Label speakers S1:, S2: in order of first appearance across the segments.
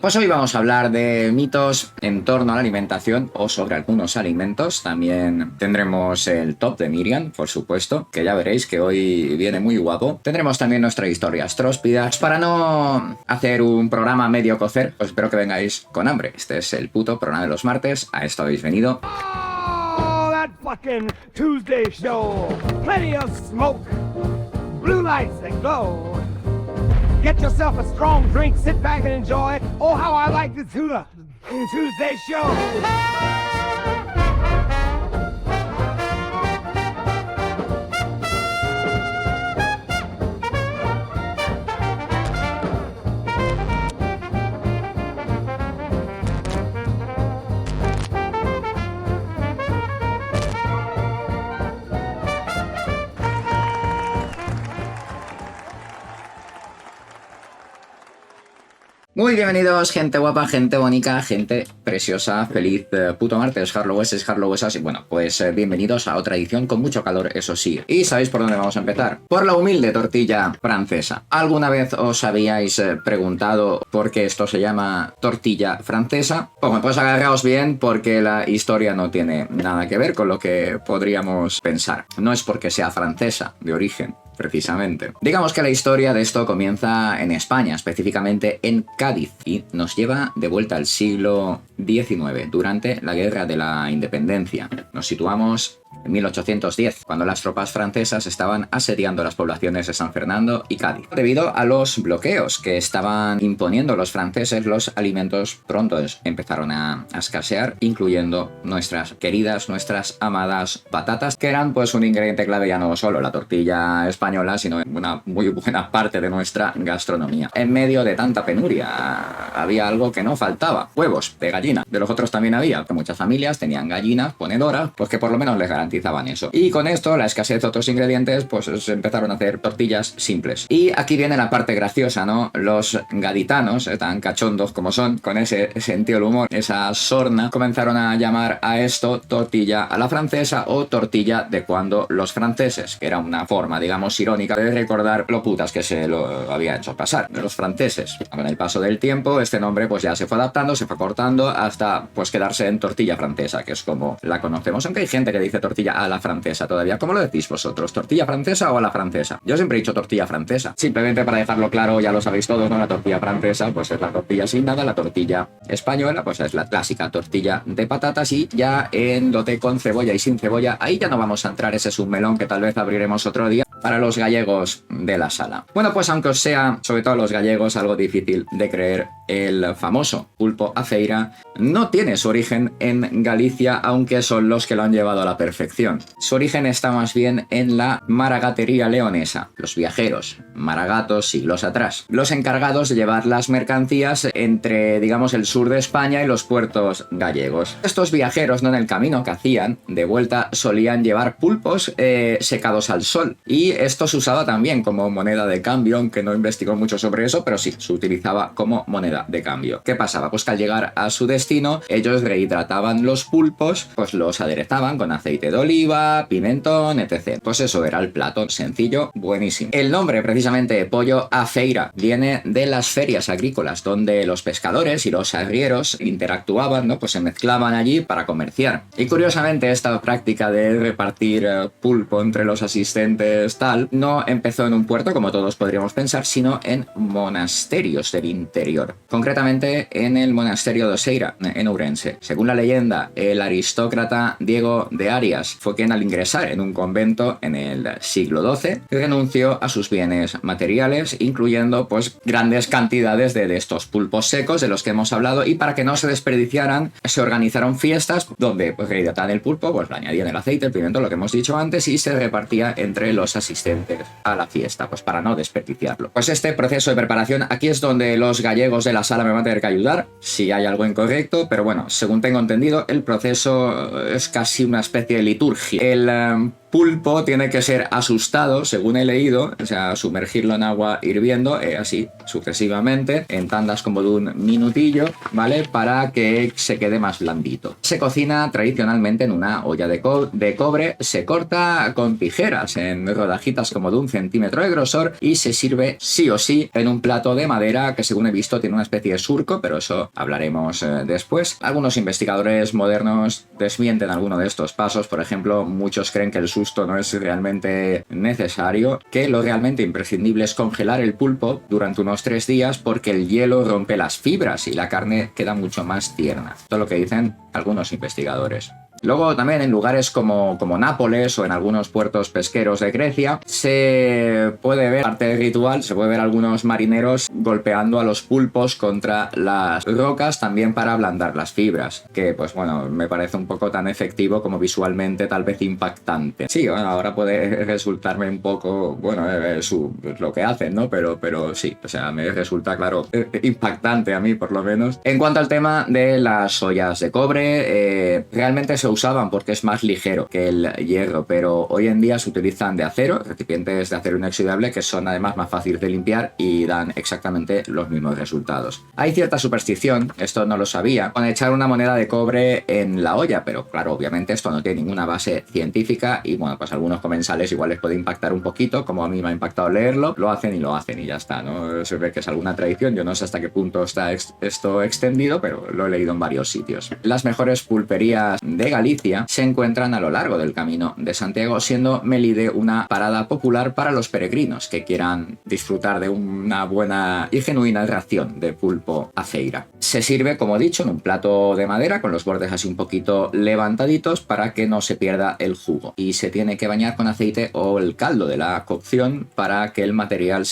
S1: Pues hoy vamos a hablar de mitos en torno a la alimentación o sobre algunos alimentos. También tendremos el top de Miriam, por supuesto, que ya veréis que hoy viene muy guapo. Tendremos también nuestras historias tróspidas. Para no hacer un programa medio cocer, pues espero que vengáis con hambre. Este es el puto programa de los martes. A esto habéis venido.
S2: Oh, that fucking Tuesday show. Plenty of smoke. Blue lights that glow. Get yourself a strong drink, sit back and enjoy. Oh, how I like the Tuesday show.
S1: Muy bienvenidos, gente guapa, gente bonita, gente preciosa, feliz puto martes, Harlowesses, y bueno, pues bienvenidos a otra edición con mucho calor, eso sí. ¿Y sabéis por dónde vamos a empezar? Por la humilde tortilla francesa. ¿Alguna vez os habíais preguntado por qué esto se llama tortilla francesa? Pues agarraos bien porque la historia no tiene nada que ver con lo que podríamos pensar. No es porque sea francesa de origen, precisamente. Digamos que la historia de esto comienza en España, específicamente en Cádiz, y nos lleva de vuelta al siglo XIX, durante la Guerra de la Independencia. Nos situamos en 1810, cuando las tropas francesas estaban asediando las poblaciones de San Fernando y Cádiz. Debido a los bloqueos que estaban imponiendo los franceses, los alimentos pronto empezaron a escasear, incluyendo nuestras queridas, nuestras amadas patatas, que eran pues un ingrediente clave ya no solo la tortilla española, sino en una muy buena parte de nuestra gastronomía. En medio de tanta penuria había algo que no faltaba: huevos de gallina. De los otros también había, que muchas familias tenían gallinas ponedoras, pues que por lo menos les garantizaban eso. Y con esto, la escasez de otros ingredientes, pues se empezaron a hacer tortillas simples. Y aquí viene la parte graciosa, ¿no? Los gaditanos, tan cachondos como son, con ese sentido del humor, esa sorna, comenzaron a llamar a esto tortilla a la francesa o tortilla de cuando los franceses, que era una forma, digamos, irónica de recordar lo putas que se lo había hecho pasar los franceses. Con el paso del tiempo, este nombre pues ya se fue adaptando, se fue cortando hasta pues quedarse en tortilla francesa, que es como la conocemos, aunque hay gente que dice tortilla a la francesa todavía. ¿Cómo lo decís vosotros? ¿Tortilla francesa o a la francesa? Yo siempre he dicho tortilla francesa. Simplemente para dejarlo claro, ya lo sabéis todos, ¿no? La tortilla francesa pues es la tortilla sin nada, la tortilla española pues es la clásica tortilla de patatas, y ya en dote con cebolla y sin cebolla, ahí ya no vamos a entrar, ese es un melón que tal vez abriremos otro día para los gallegos de la sala. Bueno, pues aunque os sea, sobre todo los gallegos, algo difícil de creer, el famoso pulpo a feira no tiene su origen en Galicia, aunque son los que lo han llevado a la perfección. Su origen está más bien en la maragatería leonesa, los viajeros, maragatos siglos atrás, los encargados de llevar las mercancías entre, digamos, el sur de España y los puertos gallegos. Estos viajeros, ¿no?, en el camino que hacían de vuelta, solían llevar pulpos secados al sol, y esto se usaba también como moneda de cambio, aunque no investigó mucho sobre eso, pero sí, se utilizaba como moneda de cambio. ¿Qué pasaba? Pues que al llegar a su destino, ellos rehidrataban los pulpos, pues los aderezaban con aceite de oliva, pimentón, etc. Pues eso era el plato, sencillo, buenísimo. El nombre, precisamente, pollo a feira, viene de las ferias agrícolas, donde los pescadores y los arrieros interactuaban, ¿no? Pues se mezclaban allí para comerciar. Y curiosamente, esta práctica de repartir pulpo entre los asistentes tal, no empezó en un puerto, como todos podríamos pensar, sino en monasterios del interior. Concretamente en el monasterio de Oseira, en Ourense. Según la leyenda, el aristócrata Diego de Arias fue quien, al ingresar en un convento en el siglo XII, renunció a sus bienes materiales, incluyendo pues grandes cantidades de estos pulpos secos de los que hemos hablado, y para que no se desperdiciaran, se organizaron fiestas donde pues rehidrataban el pulpo, pues le añadían el aceite, el pimentón, lo que hemos dicho antes, y se repartía entre los asistentes a la fiesta, pues para no desperdiciarlo. Pues este proceso de preparación, aquí es donde los gallegos de la sala me van a tener que ayudar si hay algo incorrecto, pero bueno, según tengo entendido, el proceso es casi una especie de liturgia. El pulpo tiene que ser asustado, según he leído, o sea, sumergirlo en agua hirviendo, así sucesivamente, en tandas como de un minutillo, ¿vale? Para que se quede más blandito. Se cocina tradicionalmente en una olla de cobre, se corta con tijeras en rodajitas como de 1 centímetro de grosor y se sirve sí o sí en un plato de madera que, según he visto, tiene una especie de surco, pero eso hablaremos después. Algunos investigadores modernos desmienten alguno de estos pasos. Por ejemplo, muchos creen que el susto no es realmente necesario, que lo realmente imprescindible es congelar el pulpo durante unos 3 días porque el hielo rompe las fibras y la carne queda mucho más tierna. Esto es lo que dicen algunos investigadores. Luego también en lugares como Nápoles o en algunos puertos pesqueros de Grecia se puede ver, parte del ritual, se puede ver algunos marineros golpeando a los pulpos contra las rocas también para ablandar las fibras, que pues bueno, me parece un poco tan efectivo como visualmente tal vez impactante. Sí, bueno, ahora puede resultarme un poco, bueno, lo que hacen, ¿no? Pero sí, o sea, me resulta, claro, impactante a mí por lo menos. En cuanto al tema de las ollas de cobre, realmente se usaban porque es más ligero que el hierro, pero hoy en día se utilizan de acero, recipientes de acero inoxidable que son además más fáciles de limpiar y dan exactamente los mismos resultados. Hay cierta superstición, esto no lo sabía, con echar una moneda de cobre en la olla, pero claro, obviamente esto no tiene ninguna base científica y bueno, pues algunos comensales igual les puede impactar un poquito, como a mí me ha impactado leerlo, lo hacen y ya está, ¿no? Se ve que es alguna tradición, yo no sé hasta qué punto está esto extendido, pero lo he leído en varios sitios. Las mejores pulperías de Galicia se encuentran a lo largo del Camino de Santiago, siendo Melide una parada popular para los peregrinos que quieran disfrutar de una buena y genuina ración de pulpo a feira. Se sirve, como he dicho, en un plato de madera con los bordes así un poquito levantaditos para que no se pierda el jugo, y se tiene que bañar con aceite o el caldo de la cocción para que el material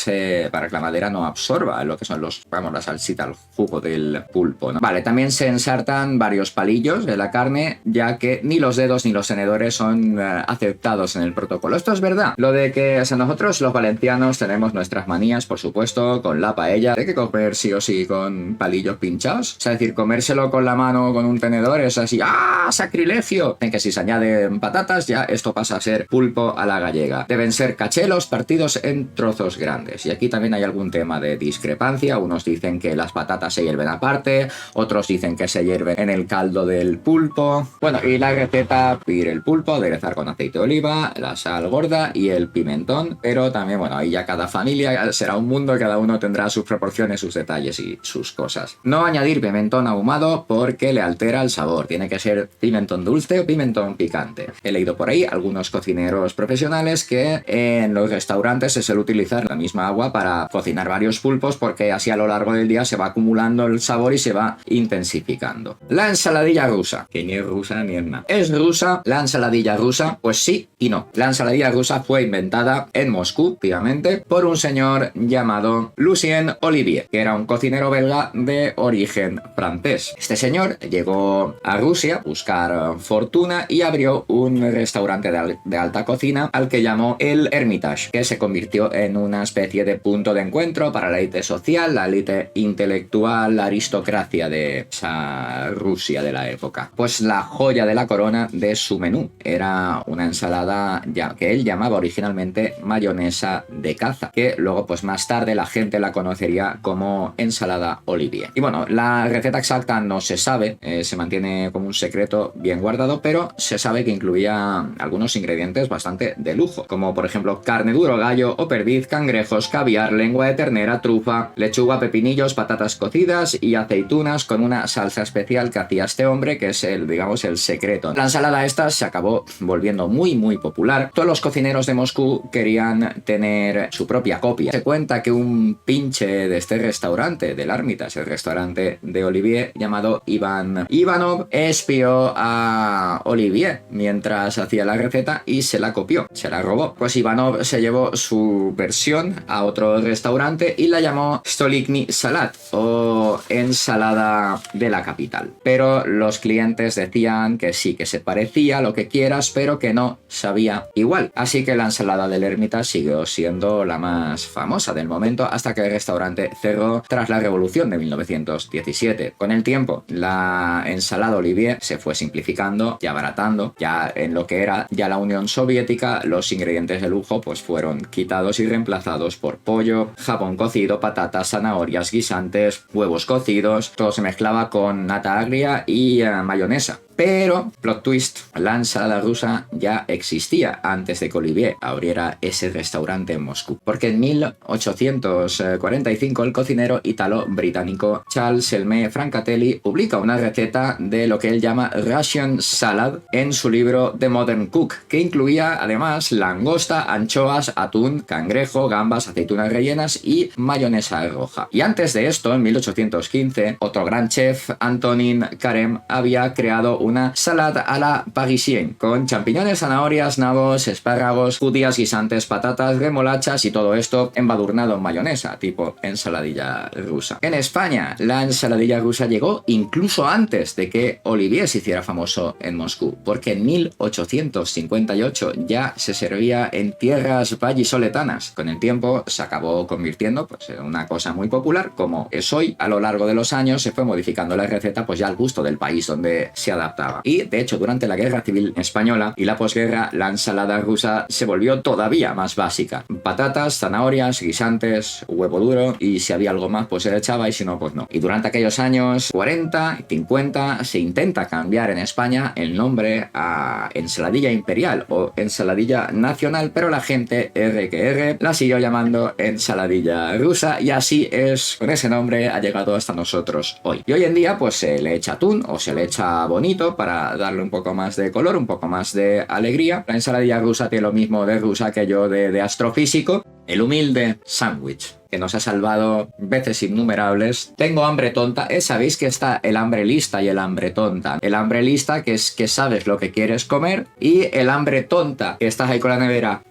S1: para que la madera no absorba lo que son la salsita, el jugo del pulpo, ¿no? Vale, también se ensartan varios palillos de la carne, ya que ni los dedos ni los tenedores son aceptados en el protocolo. Esto es verdad. Lo de que, o sea, nosotros los valencianos tenemos nuestras manías, por supuesto, con la paella. Hay que comer sí o sí con palillos pinchados. O sea, es decir, comérselo con la mano o con un tenedor es así, ¡ah, sacrilegio! En que si se añaden patatas, ya esto pasa a ser pulpo a la gallega. Deben ser cachelos partidos en trozos grandes. Y aquí también hay algún tema de discrepancia. Unos dicen que las patatas se hierven aparte, otros dicen que se hierven en el caldo del pulpo. Bueno, y la receta: pedir el pulpo, aderezar con aceite de oliva, la sal gorda y el pimentón, pero también, bueno, ahí ya cada familia será un mundo, cada uno tendrá sus proporciones, sus detalles y sus cosas. No añadir pimentón ahumado porque le altera el sabor, tiene que ser pimentón dulce o pimentón picante. He leído por ahí algunos cocineros profesionales que en los restaurantes se suele utilizar la misma agua para cocinar varios pulpos porque así a lo largo del día se va acumulando el sabor y se va intensificando. La ensaladilla rusa, que ni es rusa ni es nada. ¿Es rusa la ensaladilla rusa? Pues sí y no. La ensaladilla rusa fue inventada en Moscú, obviamente, por un señor llamado Lucien Olivier, que era un cocinero belga de origen francés. Este señor llegó a Rusia a buscar fortuna y abrió un restaurante de alta cocina al que llamó el Hermitage, que se convirtió en una especie de punto de encuentro para la élite social, la élite intelectual, la aristocracia de esa Rusia de la época. Pues la joya de la corona de su menú era una ensalada que él llamaba originalmente mayonesa de caza, que luego pues más tarde la gente la conocería como ensalada Olivier. Y bueno, la receta exacta no se sabe, se mantiene como un secreto bien guardado, pero se sabe que incluía algunos ingredientes bastante de lujo, como por ejemplo carne duro, gallo o perdiz, cangrejos, caviar, lengua de ternera, trufa, lechuga, pepinillos, patatas cocidas y aceitunas con una salsa especial que hacía este hombre, que es digamos el secreto. La ensalada esta se acabó volviendo muy popular. Todos los cocineros de Moscú querían tener su propia copia. Se cuenta que un pinche de este restaurante, del Hermitage, el restaurante de Olivier, llamado Iván Ivanov, espió a Olivier mientras hacía la receta y se la copió, se la robó. Pues Ivanov se llevó su versión a otro restaurante y la llamó Stolicny Salat, o ensalada de la capital. Pero los clientes decían que sí, que se parecía, lo que quieras, pero que no sabía igual. Así que la ensalada del Ermita siguió siendo la más famosa del momento hasta que el restaurante cerró tras la revolución de 1917. Con el tiempo, la ensalada Olivier se fue simplificando y abaratando. Ya en lo que era ya la Unión Soviética, los ingredientes de lujo pues fueron quitados y reemplazados por pollo, jamón cocido, patatas, zanahorias, guisantes, huevos cocidos. Todo se mezclaba con nata agria y mayonesa. Pero, plot twist, la ensalada rusa ya existía antes de que Olivier abriera ese restaurante en Moscú. Porque en 1845 el cocinero ítalo-británico Charles Elme Francatelli publica una receta de lo que él llama Russian Salad en su libro The Modern Cook, que incluía además langosta, anchoas, atún, cangrejo, gambas, aceitunas rellenas y mayonesa roja. Y antes de esto, en 1815, otro gran chef, Antonin Carême, había creado una salad a la parisienne, con champiñones, zanahorias, nabos, espárragos, judías, guisantes, patatas, remolachas y todo esto embadurnado en mayonesa, tipo ensaladilla rusa. En España, la ensaladilla rusa llegó incluso antes de que Olivier se hiciera famoso en Moscú, porque en 1858 ya se servía en tierras vallisoletanas. Con el tiempo se acabó convirtiendo pues, en una cosa muy popular, como es hoy. A lo largo de los años se fue modificando la receta pues ya al gusto del país donde se adaptaba. Y de hecho durante la Guerra Civil Española y la posguerra la ensalada rusa se volvió todavía más básica. Patatas, zanahorias, guisantes, huevo duro y si había algo más pues se le echaba y si no pues no. Y durante aquellos años 40 y 50 se intenta cambiar en España el nombre a ensaladilla imperial o ensaladilla nacional, pero la gente R que R la siguió llamando ensaladilla rusa y así es, con ese nombre ha llegado hasta nosotros hoy. Y hoy en día pues se le echa atún o se le echa bonito para darle un poco más de color, un poco más de alegría. La ensaladilla rusa tiene lo mismo de rusa que yo de astrofísico. El humilde sándwich que nos ha salvado veces innumerables. Tengo hambre tonta. Sabéis que está el hambre lista y el hambre tonta. El hambre lista, que es que sabes lo que quieres comer, y el hambre tonta, que estás ahí con la nevera.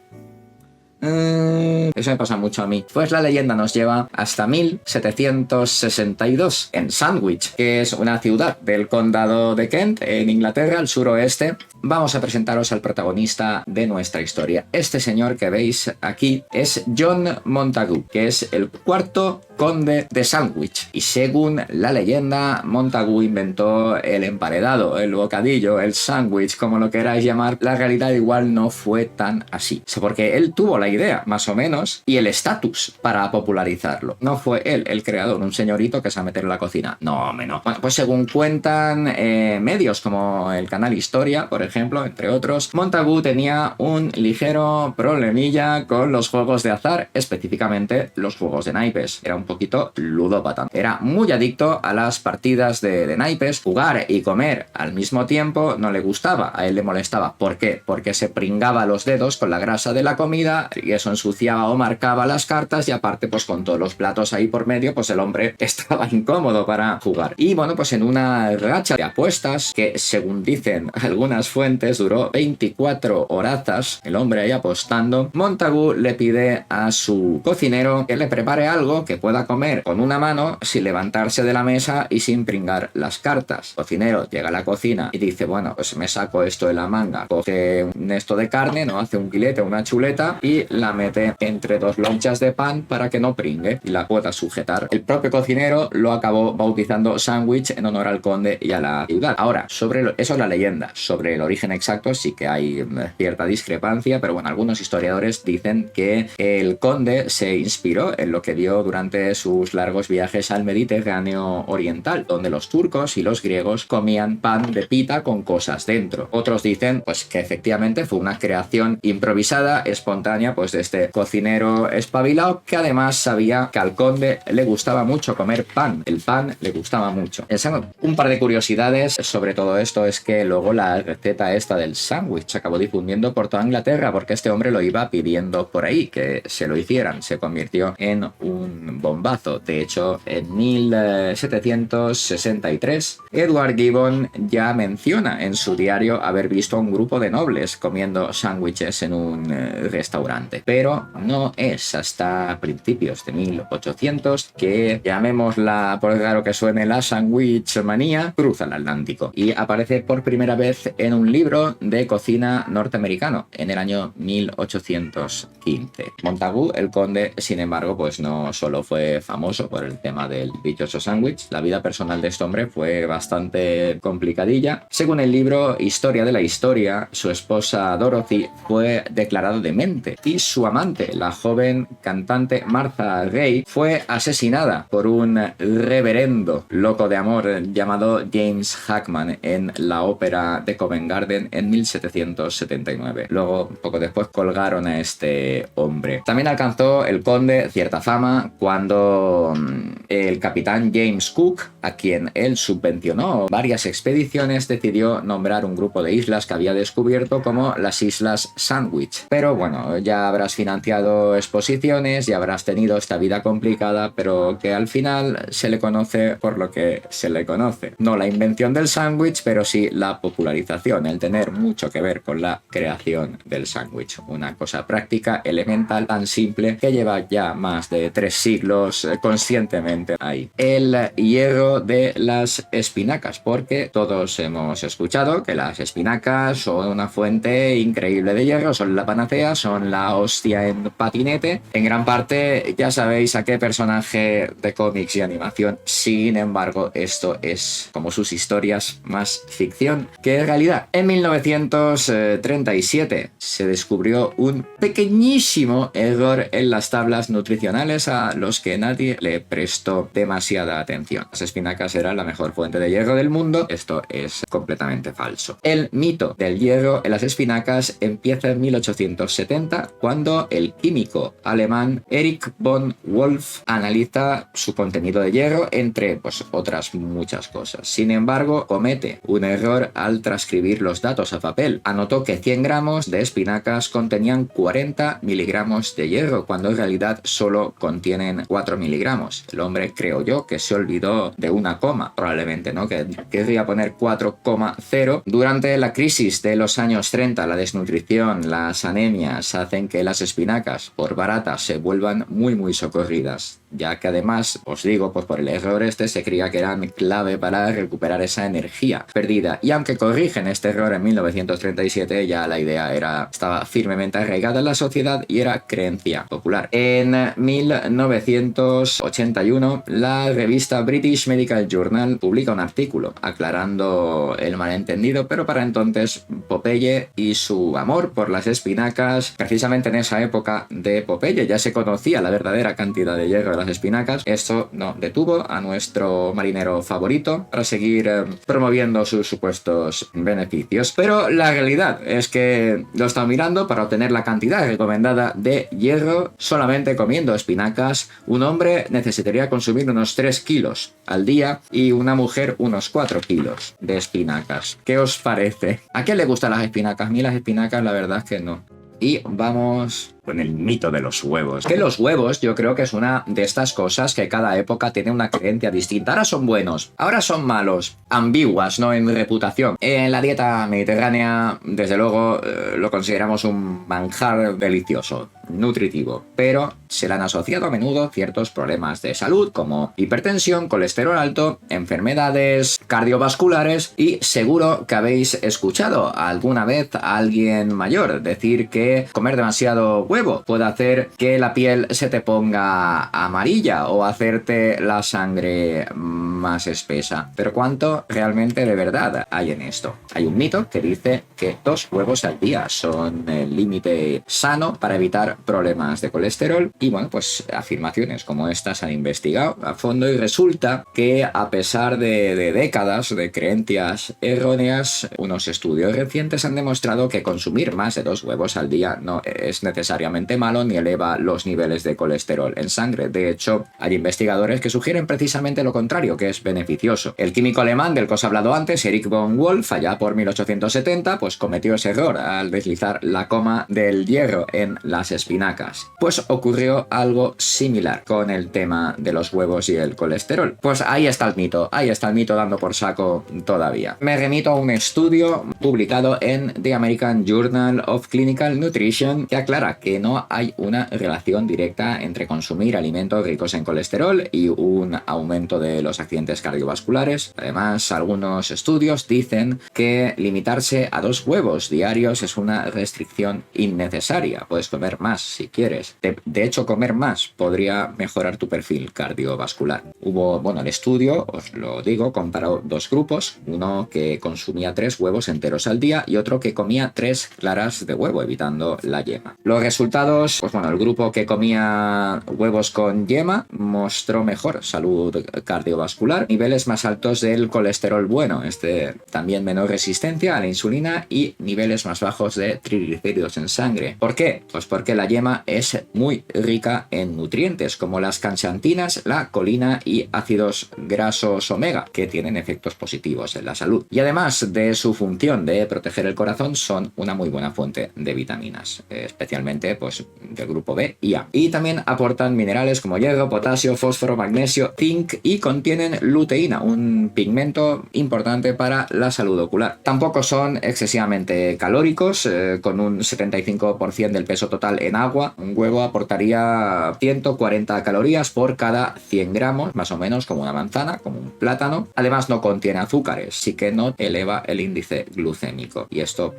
S1: Eso me pasa mucho a mí. Pues la leyenda nos lleva hasta 1762 en Sandwich, que es una ciudad del condado de Kent, en Inglaterra, al suroeste. Vamos a presentaros al protagonista de nuestra historia. Este señor que veis aquí es John Montagu, que es el cuarto conde de Sandwich. Y según la leyenda, Montagu inventó el emparedado, el bocadillo, el sándwich, como lo queráis llamar. La realidad igual no fue tan así. Porque él tuvo la idea, más o menos, y el estatus para popularizarlo. No fue él el creador, un señorito que se va a meter en la cocina. No, no. Bueno, pues según cuentan medios como el canal Historia, por ejemplo, entre otros, Montagu tenía un ligero problemilla con los juegos de azar, específicamente los juegos de naipes. Era un poquito ludópata. Era muy adicto a las partidas de naipes. Jugar y comer al mismo tiempo no le gustaba, a él le molestaba. ¿Por qué? Porque se pringaba los dedos con la grasa de la comida y eso ensuciaba o marcaba las cartas y aparte pues con todos los platos ahí por medio pues el hombre estaba incómodo para jugar. Y bueno, pues en una racha de apuestas que según dicen algunas fuentes duró 24 horazas, el hombre ahí apostando, Montagu le pide a su cocinero que le prepare algo que pueda comer con una mano sin levantarse de la mesa y sin pringar las cartas. El cocinero llega a la cocina y dice, bueno, pues me saco esto de la manga, coge un esto de carne, no hace un filete, una chuleta y la mete entre dos lonchas de pan para que no pringue y la pueda sujetar. El propio cocinero lo acabó bautizando sándwich en honor al conde y a la ciudad. Ahora, eso es la leyenda. Sobre el origen exacto sí que hay cierta discrepancia, pero bueno, algunos historiadores dicen que el conde se inspiró en lo que vio durante sus largos viajes al Mediterráneo oriental, donde los turcos y los griegos comían pan de pita con cosas dentro. Otros dicen pues que efectivamente fue una creación improvisada, espontánea, pues de este cocinero espabilado que además sabía que al conde le gustaba mucho comer pan. El pan le gustaba mucho. Un par de curiosidades sobre todo esto es que luego la receta receta esta del sándwich se acabó difundiendo por toda Inglaterra porque este hombre lo iba pidiendo por ahí, que se lo hicieran. Se convirtió en un bombazo. De hecho, en 1763, Edward Gibbon ya menciona en su diario haber visto a un grupo de nobles comiendo sándwiches en un restaurante. Pero no es hasta principios de 1800 que, llamémosla por raro que suene, la sandwich manía cruza el Atlántico y aparece por primera vez en un libro de cocina norteamericano en el año 1815. Montagu, el conde, sin embargo, pues no solo fue famoso por el tema del dichoso sándwich, la vida personal de este hombre fue bastante complicadilla. Según el libro Historia de la Historia, su esposa Dorothy fue declarada demente y su amante, la joven cantante Martha Gay, fue asesinada por un reverendo loco de amor llamado James Hackman en la ópera de Covent Garden en 1779. Luego, poco después, colgaron a este hombre. También alcanzó el conde cierta fama cuando el capitán James Cook, a quien él subvencionó varias expediciones, decidió nombrar un grupo de islas que había descubierto como las Islas Sandwich. Pero bueno, ya habrás financiado exposiciones, ya habrás tenido esta vida complicada, pero que al final se le conoce por lo que se le conoce. No la invención del sándwich, pero sí la popularización, el tener mucho que ver con la creación del sándwich. Una cosa práctica, elemental, tan simple, que lleva ya más de 3 siglos conscientemente ahí. El hierro de las espinacas, porque todos hemos escuchado que las espinacas son una fuente increíble de hierro, son la panacea, son la hostia en patinete. En gran parte ya sabéis a qué personaje de cómics y animación. Sin embargo, esto es, como sus historias, más ficción que realidad. En 1937 se descubrió un pequeñísimo error en las tablas nutricionales a los que nadie le prestó demasiada atención. Las espinacas eran la mejor fuente de hierro del mundo. Esto es completamente falso. El mito del hierro en las espinacas empieza en 1870, cuando el químico alemán Erich von Wolf analiza su contenido de hierro, entre otras muchas cosas. Sin embargo, comete un error al transcribir los datos a papel. Anotó que 100 gramos de espinacas contenían 40 miligramos de hierro, cuando en realidad solo contienen 4 miligramos. El hombre, creo yo, que se olvidó de una coma, probablemente, ¿no? Que querría poner 4,0. Durante la crisis de los años 30, la desnutrición, las anemias hacen que las espinacas, por baratas, se vuelvan muy socorridas, ya que además, os digo, pues por el error este se creía que eran clave para recuperar esa energía perdida. Y aunque corrigen este error en 1937, ya la idea estaba firmemente arraigada en la sociedad y era creencia popular. En 1981, la revista British Medical Journal publica un artículo aclarando el malentendido, pero para entonces Popeye y su amor por las espinacas, precisamente en esa época de Popeye ya se conocía la verdadera cantidad de hierro de las espinacas. Esto no detuvo a nuestro marinero favorito para seguir promoviendo sus supuestos beneficios. Pero la realidad es que lo están mirando para obtener la cantidad recomendada de hierro. Solamente comiendo espinacas, un hombre necesitaría consumir unos 3 kilos al día y una mujer unos 4 kilos de espinacas. ¿Qué os parece? ¿A quién le gustan las espinacas? A mí las espinacas la verdad es que no. Y vamos con el mito de los huevos. Que los huevos yo creo que es una de estas cosas que cada época tiene una creencia distinta. Ahora son buenos, ahora son malos, ambiguas, ¿no? En reputación. En la dieta mediterránea, desde luego, lo consideramos un manjar delicioso, nutritivo, pero se le han asociado a menudo ciertos problemas de salud como hipertensión, colesterol alto, enfermedades cardiovasculares, y seguro que habéis escuchado alguna vez a alguien mayor decir que comer demasiado huevo puede hacer que la piel se te ponga amarilla o hacerte la sangre más espesa. Pero ¿cuánto realmente de verdad hay en esto? Hay un mito que dice que 2 huevos al día son el límite sano para evitar problemas de colesterol, y bueno, pues afirmaciones como estas han investigado a fondo y resulta que, a pesar de décadas de creencias erróneas, unos estudios recientes han demostrado que consumir más de 2 huevos al día no es necesariamente necesariamente malo ni eleva los niveles de colesterol en sangre. De hecho, hay investigadores que sugieren precisamente lo contrario, que es beneficioso. El químico alemán del que os he hablado antes, Erich von Wolf, allá por 1870, pues cometió ese error al deslizar la coma del hierro en las espinacas. Pues ocurrió algo similar con el tema de los huevos y el colesterol. Pues ahí está el mito dando por saco todavía. Me remito a un estudio publicado en The American Journal of Clinical Nutrition que aclara que no hay una relación directa entre consumir alimentos ricos en colesterol y un aumento de los accidentes cardiovasculares. Además, algunos estudios dicen que limitarse a 2 huevos diarios es una restricción innecesaria. Puedes comer más si quieres. De hecho, comer más podría mejorar tu perfil cardiovascular. El estudio, os lo digo, comparó 2 grupos, uno que consumía 3 huevos enteros al día y otro que comía 3 claras de huevo, evitando la yema. Los resultados, el grupo que comía huevos con yema mostró mejor salud cardiovascular, niveles más altos del colesterol bueno, también menor resistencia a la insulina y niveles más bajos de triglicéridos en sangre. ¿Por qué? Pues porque la yema es muy rica en nutrientes como las cansantinas, la colina y ácidos grasos omega, que tienen efectos positivos en la salud. Y además de su función de proteger el corazón, son una muy buena fuente de vitaminas, especialmente del grupo B y A. Y también aportan minerales como hierro, potasio, fósforo, magnesio, zinc y contienen luteína, un pigmento importante para la salud ocular. Tampoco son excesivamente calóricos, con un 75% del peso total en agua. Un huevo aportaría 140 calorías por cada 100 gramos, más o menos como una manzana, como un plátano. Además no contiene azúcares, sí que no eleva el índice glucémico. Y esto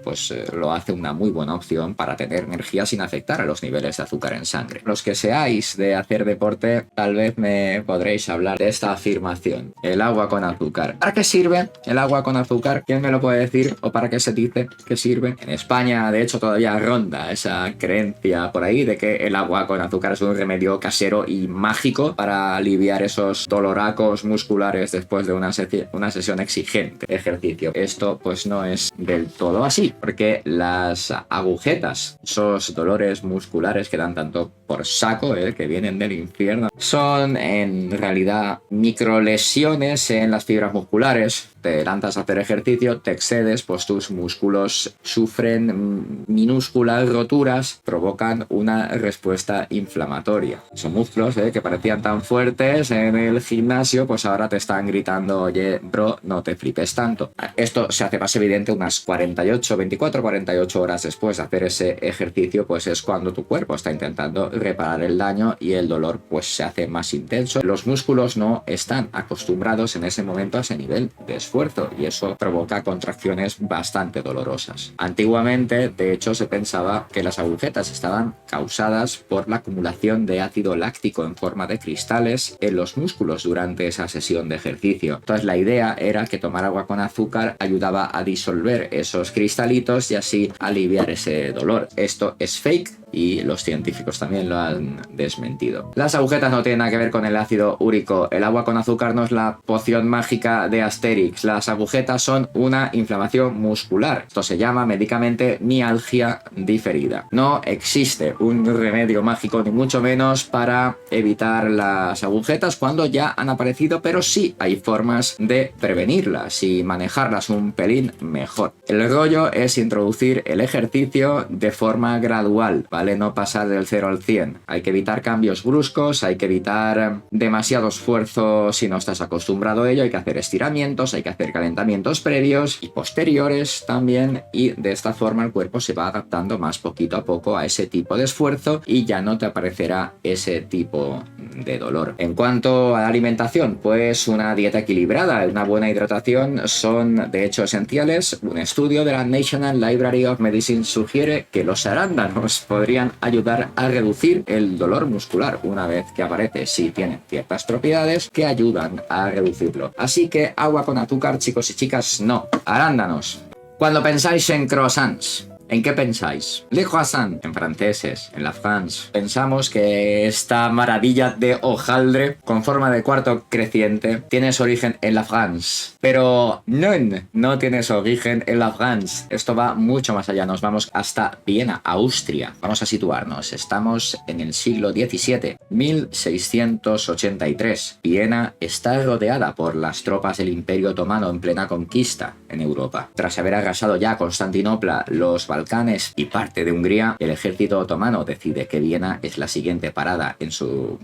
S1: lo hace una muy buena opción para tener energía sin afectar a los niveles de azúcar en sangre. Los que seáis de hacer deporte, tal vez me podréis hablar de esta afirmación: el agua con azúcar. ¿Para qué sirve el agua con azúcar? ¿Quién me lo puede decir? ¿O para qué se dice que sirve? En España, de hecho, todavía ronda esa creencia por ahí de que el agua con azúcar es un remedio casero y mágico para aliviar esos doloracos musculares después de una sesión exigente de ejercicio. Esto no es del todo así, porque las agujetas, esos dolores musculares que dan tanto por saco, que vienen del infierno, son en realidad microlesiones en las fibras musculares. Te lanzas a hacer ejercicio, te excedes, tus músculos sufren minúsculas roturas, provocan una respuesta inflamatoria. Son músculos que parecían tan fuertes en el gimnasio, ahora te están gritando: oye, bro, no te flipes tanto. Esto se hace más evidente unas 24-48 horas después de hacer ese ejercicio, es cuando tu cuerpo está intentando reparar el daño y el dolor se hace más intenso. Los músculos no están acostumbrados en ese momento a ese nivel de esfuerzo y eso provoca contracciones bastante dolorosas. Antiguamente, de hecho, se pensaba que las agujetas estaban causadas por la acumulación de ácido láctico en forma de cristales en los músculos durante esa sesión de ejercicio. Entonces la idea era que tomar agua con azúcar ayudaba a disolver esos cristalitos y así aliviar ese dolor. Esto es fake y los científicos también lo han desmentido. Las agujetas no tienen nada que ver con el ácido úrico. El agua con azúcar no es la poción mágica de Asterix. Las agujetas son una inflamación muscular. Esto se llama médicamente mialgia diferida. No existe un remedio mágico, ni mucho menos, para evitar las agujetas cuando ya han aparecido, pero sí hay formas de prevenirlas y manejarlas un pelín mejor. El rollo es introducir el ejercicio de forma gradual, ¿vale? No pasar del 0 al 100. Hay que evitar cambios bruscos, hay que evitar demasiado esfuerzo si no estás acostumbrado a ello, hay que hacer estiramientos, hay que hacer calentamientos previos y posteriores también, y de esta forma el cuerpo se va adaptando más poquito a poco a ese tipo de esfuerzo y ya no te aparecerá ese tipo de dolor. En cuanto a la alimentación, una dieta equilibrada, una buena hidratación son de hecho esenciales. Un estudio de la National Library of Medicine sugiere que los arándanos podrían ayudar a reducir el dolor muscular una vez que aparece. Sí, tienen ciertas propiedades que ayudan a reducirlo. Así que agua con azúcar, chicos y chicas, no. Arándanos. Cuando pensáis en croissants, ¿En qué pensáis? Le croissant, en franceses, en la France. Pensamos que esta maravilla de hojaldre con forma de cuarto creciente tiene su origen en la France. Pero no tiene su origen en la France. Esto va mucho más allá. Nos vamos hasta Viena, Austria. Vamos a situarnos. Estamos en el siglo XVII, 1683. Viena está rodeada por las tropas del Imperio Otomano en plena conquista en Europa. Tras haber arrasado ya Constantinopla, los Balcanes y parte de Hungría, el ejército otomano decide que Viena es la siguiente parada en su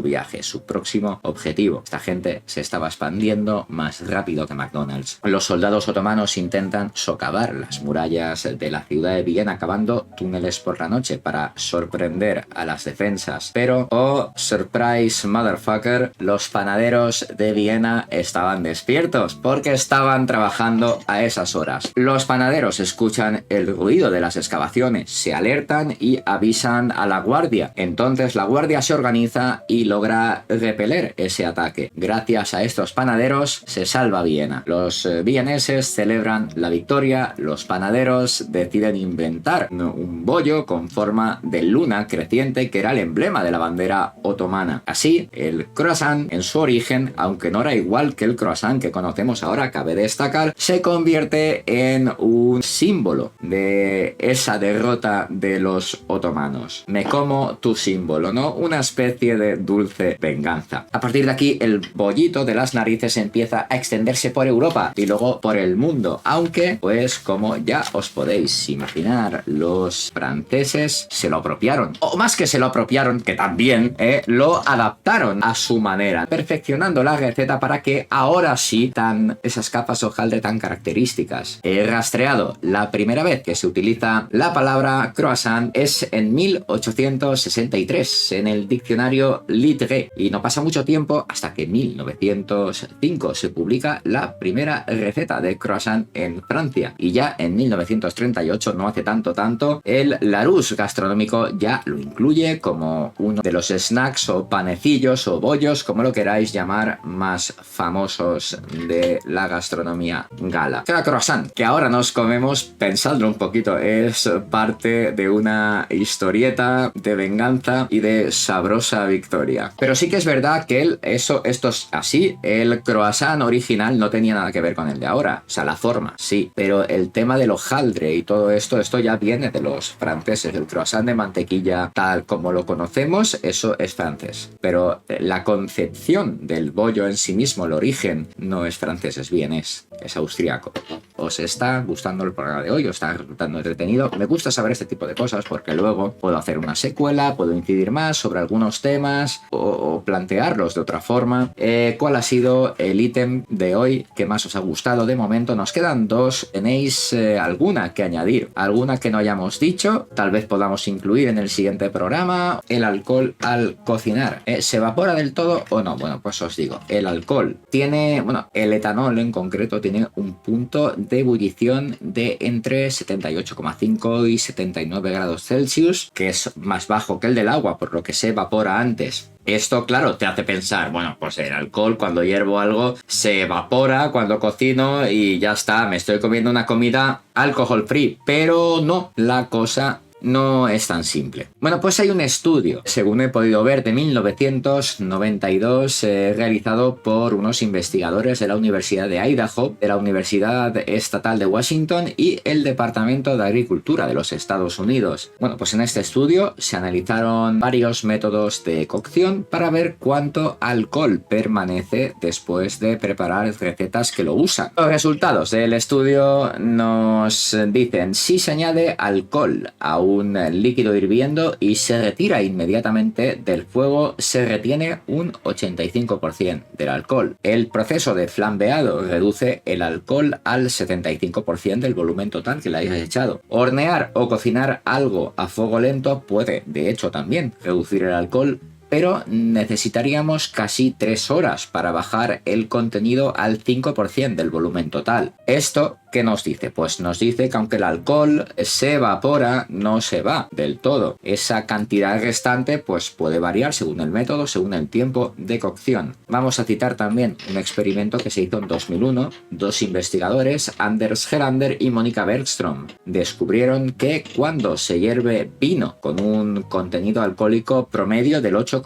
S1: viaje, su próximo objetivo. Esta gente se estaba expandiendo más rápido que McDonald's. Los soldados otomanos intentan socavar las murallas de la ciudad de Viena, cavando túneles por la noche para sorprender a las defensas. Pero, oh surprise motherfucker, los panaderos de Viena estaban despiertos porque estaban trabajando a esas horas. Los panaderos escuchan el ruido de las excavaciones, se alertan y avisan a la guardia. Entonces la guardia se organiza y logra repeler ese ataque. Gracias a estos panaderos se salva Viena. Los vieneses celebran la victoria. Los panaderos deciden inventar un bollo con forma de luna creciente que era el emblema de la bandera otomana. Así, el croissant en su origen, aunque no era igual que el croissant que conocemos ahora, cabe destacar, se convierte en un símbolo de esa derrota de los otomanos. Me como tu símbolo, ¿no? Una especie de dulce venganza. A partir de aquí, el bollito de las narices empieza a extenderse por Europa y luego por el mundo. Aunque, pues, como ya os podéis imaginar, los franceses se lo apropiaron. O más que se lo apropiaron, que también lo adaptaron a su manera, perfeccionando la receta para que ahora sí esas capas de hojaldre tan características. He rastreado la primera vez que se utiliza la palabra croissant es en 1863 en el diccionario Littré, y no pasa mucho tiempo hasta que en 1905 se publica la primera receta de croissant en Francia, y ya en 1938, no hace tanto, el Larousse gastronómico ya lo incluye como uno de los snacks o panecillos o bollos, como lo queráis llamar, más famosos de la gastronomía gala. Cada croissant que ahora nos comemos, pensadlo un poquito, es parte de una historieta de venganza y de sabrosa victoria. Pero sí que es verdad que esto es así. El croissant original no tenía nada que ver con el de ahora. O sea, la forma, sí. Pero el tema del hojaldre y todo esto ya viene de los franceses. El croissant de mantequilla, tal como lo conocemos, eso es francés. Pero la concepción del bollo en sí mismo, el origen, no es francés, es vienés, es austriaco. ¿Os está gustando el programa de hoy? ¿Os está resultando entretenido? Me gusta saber este tipo de cosas porque luego puedo hacer una secuela, puedo incidir más sobre algunos temas o plantearlos de otra forma. ¿Cuál ha sido el ítem de hoy que más os ha gustado? De momento nos quedan dos. ¿Tenéis alguna que añadir? ¿Alguna que no hayamos dicho? Tal vez podamos incluir en el siguiente programa. El alcohol al cocinar, ¿se evapora del todo o no? Bueno, pues os digo, el alcohol tiene, el etanol en concreto tiene un punto de ebullición de entre 78,5 y 79 grados Celsius, que es más bajo que el del agua, por lo que se evapora antes. Esto, claro, te hace pensar, bueno, pues el alcohol, cuando hiervo algo, se evapora cuando cocino y ya está, me estoy comiendo una comida alcohol free, pero no, la cosa no es tan simple. Bueno, pues hay un estudio, según he podido ver, de 1992, realizado por unos investigadores de la Universidad de Idaho, de la Universidad Estatal de Washington y el Departamento de Agricultura de los Estados Unidos. Bueno, pues en este estudio se analizaron varios métodos de cocción para ver cuánto alcohol permanece después de preparar recetas que lo usan. Los resultados del estudio nos dicen: si se añade alcohol a un líquido hirviendo y se retira inmediatamente del fuego, se retiene un 85% del alcohol. El proceso de flambeado reduce el alcohol al 75% del volumen total que le hayas echado. Hornear o cocinar algo a fuego lento puede, de hecho, también reducir el alcohol pero necesitaríamos casi 3 horas para bajar el contenido al 5% del volumen total. ¿Esto qué nos dice? Pues nos dice que aunque el alcohol se evapora, no se va del todo. Esa cantidad restante pues puede variar según el método, según el tiempo de cocción. Vamos a citar también un experimento que se hizo en 2001. Dos investigadores, Anders Helander y Monica Bergström, descubrieron que cuando se hierve vino con un contenido alcohólico promedio del 8,8%,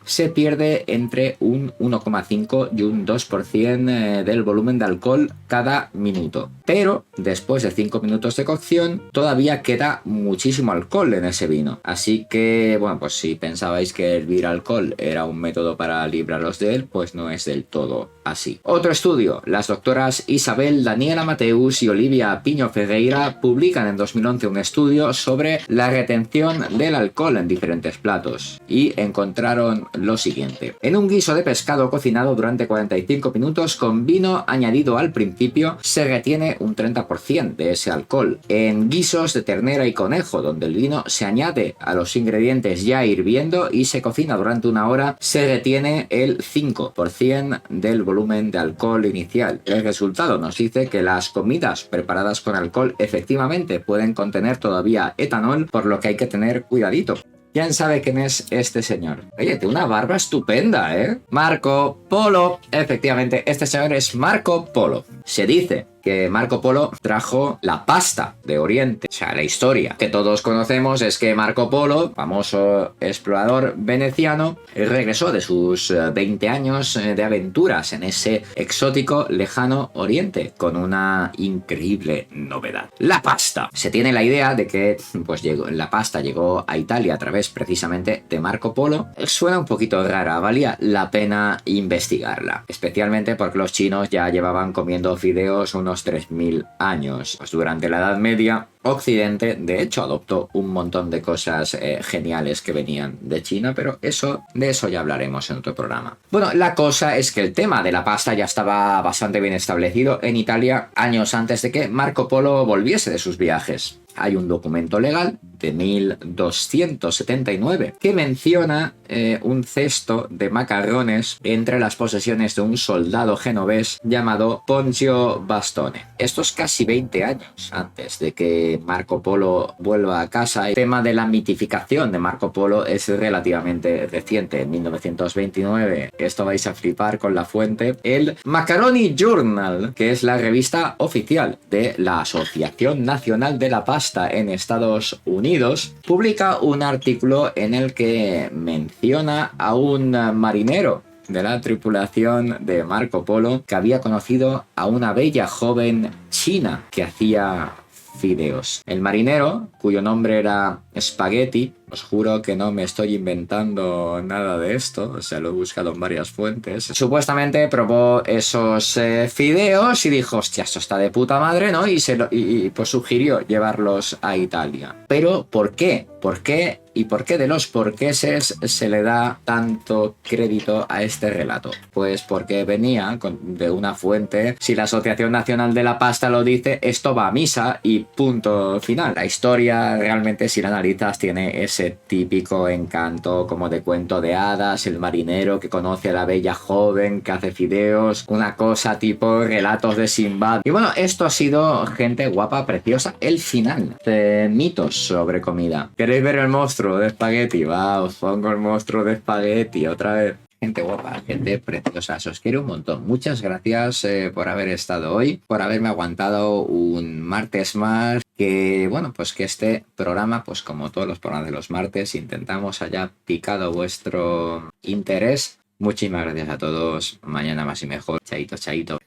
S1: se pierde entre un 1,5 y un 2% del volumen de alcohol cada minuto. Pero después de 5 minutos de cocción todavía queda muchísimo alcohol en ese vino. Así que, bueno, pues si pensabais que hervir alcohol era un método para libraros de él, pues no es del todo así. Otro estudio. Las doctoras Isabel Daniela Mateus y Olivia Piño Ferreira publican en 2011 un estudio sobre la retención del alcohol en diferentes platos y encontraron lo siguiente. En un guiso de pescado cocinado durante 45 minutos con vino añadido al principio, se retiene un 30% de ese alcohol. En guisos de ternera y conejo, donde el vino se añade a los ingredientes ya hirviendo y se cocina durante 1 hora, se retiene el 5% del volumen de alcohol inicial. El resultado nos dice que las comidas preparadas con alcohol efectivamente pueden contener todavía etanol, por lo que hay que tener cuidadito. ¿Quién sabe quién es este señor? Oye, tiene una barba estupenda, ¿eh? Marco Polo. Efectivamente, este señor es Marco Polo. Se dice que Marco Polo trajo la pasta de Oriente. O sea, la historia que todos conocemos es que Marco Polo, famoso explorador veneciano, regresó de sus 20 años de aventuras en ese exótico lejano Oriente con una increíble novedad. La pasta. Se tiene la idea de que pues la pasta llegó a Italia a través precisamente de Marco Polo. Suena un poquito rara, valía la pena investigarla. Especialmente porque los chinos ya llevaban comiendo fideos unos 3000 años. Pues durante la Edad Media, Occidente, de hecho, adoptó un montón de cosas geniales que venían de China, pero de eso ya hablaremos en otro programa. Bueno, la cosa es que el tema de la pasta ya estaba bastante bien establecido en Italia años antes de que Marco Polo volviese de sus viajes. Hay un documento legal de 1279 que menciona un cesto de macarrones entre las posesiones de un soldado genovés llamado Poncio Bastone. Esto es casi 20 años antes de que Marco Polo vuelva a casa. El tema de la mitificación de Marco Polo es relativamente reciente. En 1929, esto vais a flipar con la fuente, el Macaroni Journal, que es la revista oficial de la Asociación Nacional de la Pasta en Estados Unidos, publica un artículo en el que menciona a un marinero de la tripulación de Marco Polo que había conocido a una bella joven china que hacía fideos. El marinero, cuyo nombre era Spaghetti, os juro que no me estoy inventando nada de esto, o sea, lo he buscado en varias fuentes, supuestamente probó esos fideos y dijo, hostia, esto está de puta madre, ¿no? Y pues sugirió llevarlos a Italia. Pero, ¿por qué? ¿Por qué? ¿Y por qué de los porqueses se le da tanto crédito a este relato? Pues porque venía de una fuente. Si la Asociación Nacional de la Pasta lo dice, esto va a misa y punto final. La historia realmente, si la analizas, tiene ese típico encanto como de cuento de hadas, el marinero que conoce a la bella joven que hace fideos, una cosa tipo relatos de Sinbad. Y bueno, esto ha sido, gente guapa, preciosa, el final de mitos sobre comida. ¿Queréis ver el monstruo de espagueti? Va, os pongo el monstruo de espagueti otra vez. Gente guapa, gente preciosa, os quiero un montón. Muchas gracias por haber estado hoy, por haberme aguantado un martes más. Que bueno, pues que este programa, pues como todos los programas de los martes, intentamos haya picado vuestro interés. Muchísimas gracias a todos. Mañana más y mejor. Chaito, chaito.